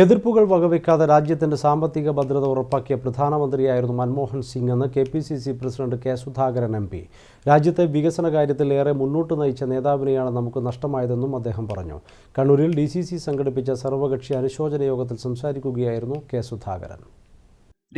എതിർപ്പുകൾ വകവെക്കാതെ രാജ്യത്തിന്റെ സാമ്പത്തിക ഭദ്രത ഉറപ്പാക്കിയ പ്രധാനമന്ത്രിയായിരുന്നു മൻമോഹൻ സിംഗ് എന്ന് KPCC president K Sudhakaran MP. രാജ്യത്തെ വികസന കാര്യത്തിൽ ഏറെ മുന്നോട്ട് നയിച്ച നേതാവിനെയാണ് നമുക്ക് നഷ്ടമായതെന്നും അദ്ദേഹം പറഞ്ഞു. കണ്ണൂരിൽ ഡിസിസി സംഘടിപ്പിച്ച സർവകക്ഷി അനുശോചന യോഗത്തിൽ സംസാരിക്കുകയായിരുന്നു കെ സുധാകരൻ.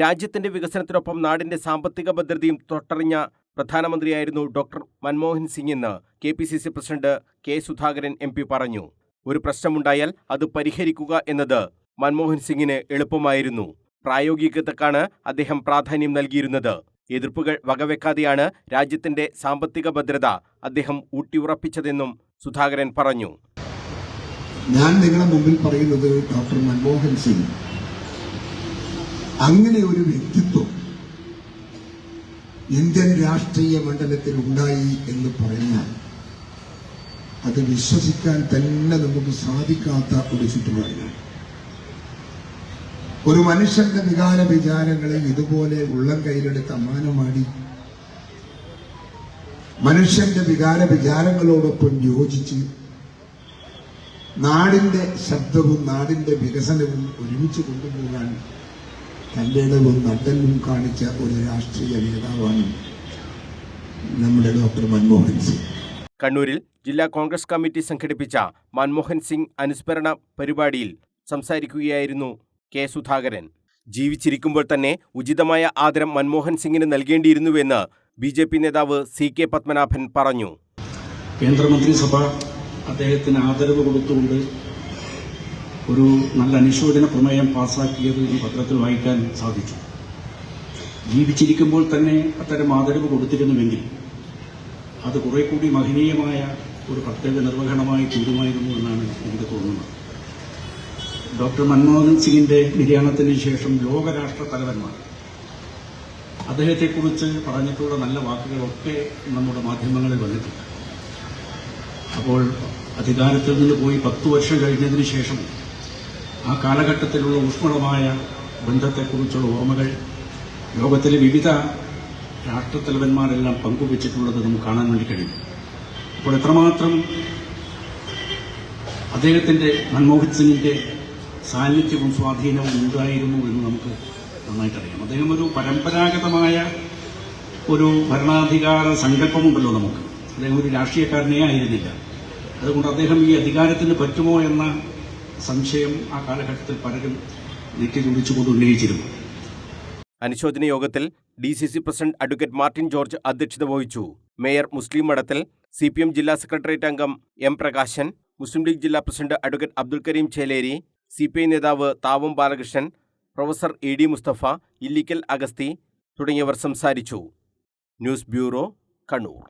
രാജ്യത്തിന്റെ വികസനത്തിനൊപ്പം നാടിന്റെ സാമ്പത്തിക ഭദ്രതയും തൊട്ടറിഞ്ഞ പ്രധാനമന്ത്രിയായിരുന്നു ഡോക്ടർ മൻമോഹൻ സിംഗ് എന്ന് KPCC president K Sudhakaran MP പറഞ്ഞു. ഒരു പ്രശ്നമുണ്ടായാൽ അത് പരിഹരിക്കുക എന്നത് മൻമോഹൻ സിംഗിന് എളുപ്പമായിരുന്നു. പ്രായോഗികതക്കാണ് അദ്ദേഹം പ്രാധാന്യം നൽകിയിരുന്നത്. എതിർപ്പുകൾ വകവെക്കാതെയാണ് രാജ്യത്തിന്റെ സാമ്പത്തിക ഭദ്രത അദ്ദേഹം ഊട്ടിയുറപ്പിച്ചതെന്നും സുധാകരൻ പറഞ്ഞു. ഞാൻ നിങ്ങളുടെ മുമ്പിൽ പറയുന്നത് ഡോക്ടർ മൻമോഹൻ സിംഗ് അങ്ങനെ ഒരു വ്യക്തിത്വം ഇന്ത്യൻ രാഷ്ട്രീയ മണ്ഡലത്തിൽ ഉണ്ടായി എന്ന് പറഞ്ഞാൽ അത് വിശ്വസിക്കാൻ തന്നെ നമുക്ക് സാധിക്കാത്ത ഒരു ചുറ്റുപാടിലാണ്. ഒരു മനുഷ്യന്റെ വികാരങ്ങളെ ഇതുപോലെ ഉള്ളം കയ്യിലെടുത്ത് അമ്മാനമാടി മനുഷ്യന്റെ വികാരങ്ങളോടൊപ്പം യോജിച്ച് നാടിന്റെ ശബ്ദവും നാടിന്റെ വികസനവും ഒരുമിച്ച് കൊണ്ടുപോകാൻ തന്റെ ഇടവും നട്ടലും കാണിച്ച ഒരു രാഷ്ട്രീയ നേതാവാണ് നമ്മുടെ ഡോക്ടർ മൻമോഹൻ സിംഗ്. കണ്ണൂരിൽ ജില്ലാ കോൺഗ്രസ് കമ്മിറ്റി സംഘടിപ്പിച്ച മൻമോഹൻ സിംഗ് അനുസ്മരണ പരിപാടിയിൽ സംസാരിക്കുകയായിരുന്നു കെ സുധാകരൻ. ജീവിച്ചിരിക്കുമ്പോൾ തന്നെ ഉചിതമായ ആദരം മൻമോഹൻ സിംഗിന് നൽകേണ്ടിയിരുന്നുവെന്ന് ബിജെപി നേതാവ് CK പത്മനാഭൻ പറഞ്ഞു. കേന്ദ്രമന്ത്രിസഭ അദ്ദേഹത്തിന് ആദരവ് കൊടുത്തുകൊണ്ട് ഒരു നല്ല അനുശോചന പ്രമേയം പാസാക്കിയത് ഈ പത്രത്തിൽ വായിക്കാൻ സാധിച്ചു. ജീവിച്ചിരിക്കുമ്പോൾ തന്നെ അത്തരം ആദരവ് കൊടുത്തിരുന്നുവെങ്കിൽ അത് കുറെ കൂടി മഹനീയമായ ഒരു കർത്തവ്യ നിർവഹണമായി തീരുമായിരുന്നു എന്നാണ് എനിക്ക് തോന്നുന്നത്. ഡോക്ടർ മൻമോഹൻ സിംഗിന്റെ നിര്യാണത്തിന് ശേഷം ലോകരാഷ്ട്ര തലവന്മാർ അദ്ദേഹത്തെക്കുറിച്ച് പറഞ്ഞിട്ടുള്ള നല്ല വാക്കുകളൊക്കെ നമ്മുടെ മാധ്യമങ്ങളിൽ വന്നിട്ടുണ്ട്. അപ്പോൾ അധികാരത്തിൽ നിന്ന് പോയി 10 വർഷം കഴിഞ്ഞതിന് ശേഷം ആ കാലഘട്ടത്തിലുള്ള ഊഷ്മളമായ ബന്ധത്തെക്കുറിച്ചുള്ള ഓർമ്മകൾ ലോകത്തിലെ വിവിധ രാഷ്ട്രത്തലവന്മാരെല്ലാം പങ്കുവച്ചിട്ടുള്ളത് നമുക്ക് കാണാൻ വേണ്ടി കഴിയും. അപ്പോൾ എത്രമാത്രം അദ്ദേഹത്തിന്റെ മൻമോഹൻ സിംഗിന്റെ സാന്നിധ്യവും സ്വാധീനവും ഉണ്ടായിരുന്നു എന്ന് നമുക്ക് നന്നായിട്ടറിയാം. അദ്ദേഹം ഒരു പരമ്പരാഗതമായ ഒരു ഭരണാധികാര സങ്കല്പമുണ്ടല്ലോ നമുക്ക്. അദ്ദേഹം ഒരു രാഷ്ട്രീയക്കാരനേ ആയിരുന്നില്ല. അതുകൊണ്ട് അദ്ദേഹം ഈ അധികാരത്തിന് പറ്റുമോ എന്ന സംശയം ആ കാലഘട്ടത്തിൽ പലരും നെറ്റിതുടിച്ചുകൊണ്ട് ഉന്നയിച്ചിരുന്നു. അനുശോചന യോഗത്തിൽ DCC president advocate Martin George അധ്യക്ഷത വഹിച്ചു. മേയർ മുസ്ലിം മഠത്തിൽ, CPM ജില്ലാ സെക്രട്ടേറിയറ്റ് അംഗം M പ്രകാശൻ, മുസ്ലിം ലീഗ് ജില്ലാ president advocate Abdul Kareem Cheleri, CPI നേതാവ് താവം ബാലകൃഷ്ണൻ, പ്രൊഫസർ AD മുസ്തഫ, ഇല്ലിക്കൽ അഗസ്തി തുടങ്ങിയവർ സംസാരിച്ചു. News bureau, Kannur.